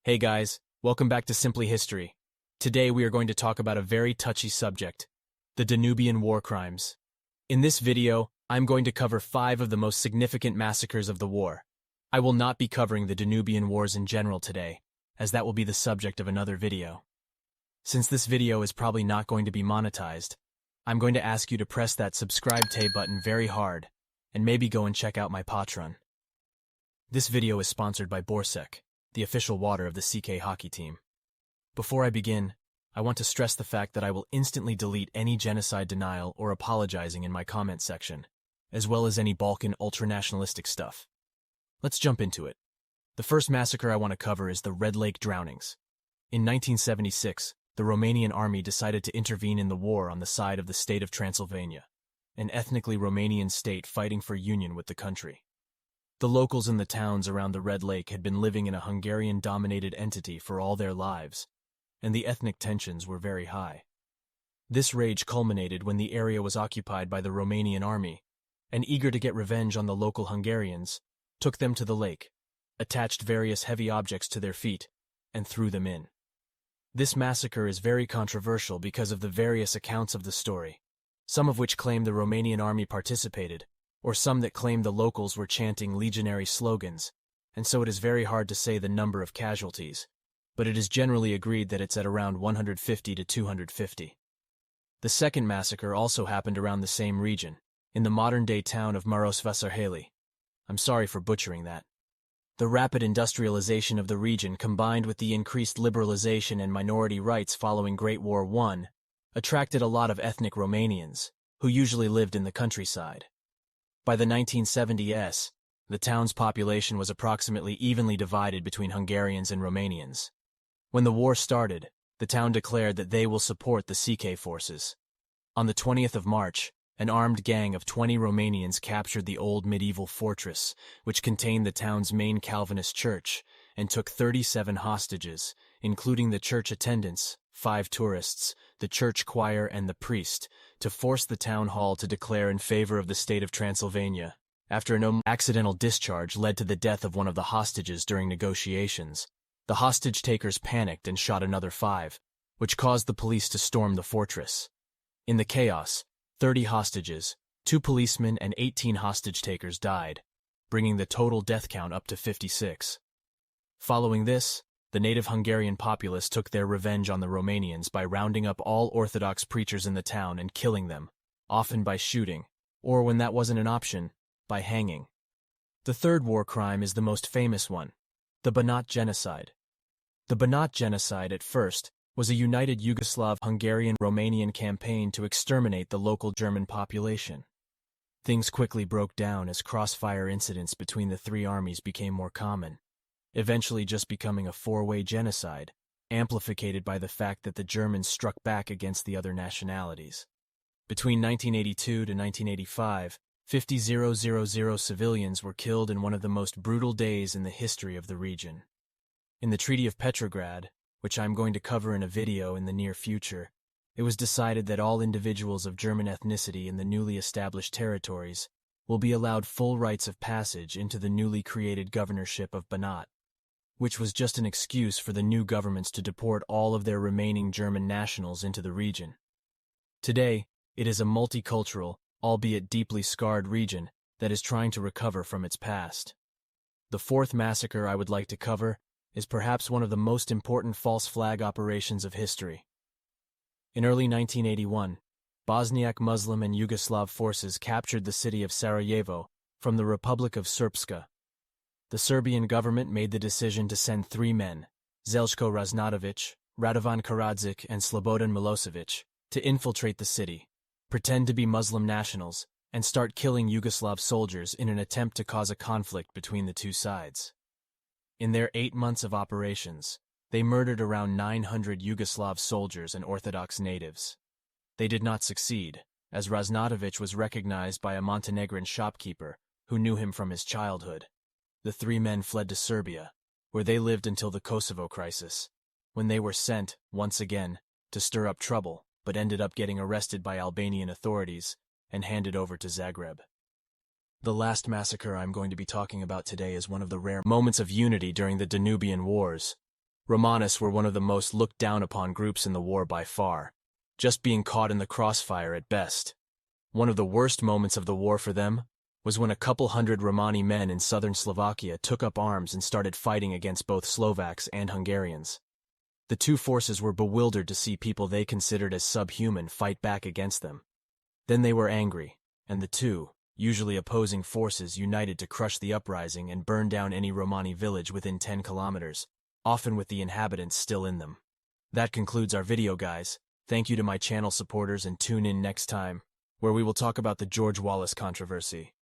Hey guys, welcome back to Simply History. Today we are going to talk about a very touchy subject, the Danubian war crimes. In this video, I'm going to cover 5 of the most significant massacres of the war. I will not be covering the Danubian Wars in general today, as that will be the subject of another video. Since this video is probably not going to be monetized, I'm going to ask you to press that subscribe button very hard, and maybe go and check out my Patreon. This video is sponsored by Borsec, the official water of the CK hockey team. Before I begin, I want to stress the fact that I will instantly delete any genocide denial or apologizing in my comment section, as well as any Balkan ultranationalistic stuff. Let's jump into it. The first massacre I want to cover is the Red Lake drownings. In 1976, the Romanian army decided to intervene in the war on the side of the state of Transylvania, an ethnically Romanian state fighting for union with the country. The locals in the towns around the Red Lake had been living in a Hungarian-dominated entity for all their lives, and the ethnic tensions were very high. This rage culminated when the area was occupied by the Romanian army, and eager to get revenge on the local Hungarians, took them to the lake, attached various heavy objects to their feet, and threw them in. This massacre is very controversial because of the various accounts of the story, some of which claim the Romanian army participated, or some that claim the locals were chanting legionary slogans, and so it is very hard to say the number of casualties, but it is generally agreed that it's at around 150 to 250. The second massacre also happened around the same region, in the modern-day town of Marosvasarhely. I'm sorry for butchering that. The rapid industrialization of the region combined with the increased liberalization and minority rights following Great War I attracted a lot of ethnic Romanians, who usually lived in the countryside. By the 1970s, the town's population was approximately evenly divided between Hungarians and Romanians. When the war started, the town declared that they will support the CK forces. On the 20th of March, an armed gang of 20 Romanians captured the old medieval fortress, which contained the town's main Calvinist church, and took 37 hostages, including the church attendants, 5 tourists, the church choir, and the priest, to force the town hall to declare in favor of the state of Transylvania. After an accidental discharge led to the death of one of the hostages during negotiations, the hostage-takers panicked and shot another 5, which caused the police to storm the fortress. In the chaos, 30 hostages, 2 policemen, and 18 hostage-takers died, bringing the total death count up to 56. Following this, the native Hungarian populace took their revenge on the Romanians by rounding up all Orthodox preachers in the town and killing them, often by shooting, or when that wasn't an option, by hanging. The third war crime is the most famous one, the Banat genocide. The Banat genocide, at first, was a united Yugoslav-Hungarian-Romanian campaign to exterminate the local German population. Things quickly broke down as crossfire incidents between the 3 armies became more common, eventually just becoming a 4-way genocide, amplified by the fact that the Germans struck back against the other nationalities. Between 1982 to 1985, 50,000 civilians were killed in one of the most brutal days in the history of the region. In the Treaty of Petrograd, which I'm going to cover in a video in the near future, it was decided that all individuals of German ethnicity in the newly established territories will be allowed full rights of passage into the newly created governorship of Banat, which was just an excuse for the new governments to deport all of their remaining German nationals into the region. Today, it is a multicultural, albeit deeply scarred region that is trying to recover from its past. The fourth massacre I would like to cover is perhaps one of the most important false flag operations of history. In early 1981, Bosniak Muslim and Yugoslav forces captured the city of Sarajevo from the Republic of Srpska. The Serbian government made the decision to send 3 men, Zeljko Raznatović, Radovan Karadzic, and Slobodan Milosevic, to infiltrate the city, pretend to be Muslim nationals, and start killing Yugoslav soldiers in an attempt to cause a conflict between the 2 sides. In their 8 months of operations, they murdered around 900 Yugoslav soldiers and Orthodox natives. They did not succeed, as Raznatović was recognized by a Montenegrin shopkeeper who knew him from his childhood. The 3 men fled to Serbia, where they lived until the Kosovo crisis, when they were sent, once again, to stir up trouble, but ended up getting arrested by Albanian authorities and handed over to Zagreb. The last massacre I'm going to be talking about today is one of the rare moments of unity during the Danubian Wars. Romanis were one of the most looked down upon groups in the war by far, just being caught in the crossfire at best. One of the worst moments of the war for them was when a couple hundred Romani men in southern Slovakia took up arms and started fighting against both Slovaks and Hungarians. The two forces were bewildered to see people they considered as subhuman fight back against them. Then they were angry, and the two, usually opposing forces, united to crush the uprising and burn down any Romani village within 10 kilometers, often with the inhabitants still in them. That concludes our video, guys. Thank you to my channel supporters, and tune in next time, where we will talk about the George Wallace controversy.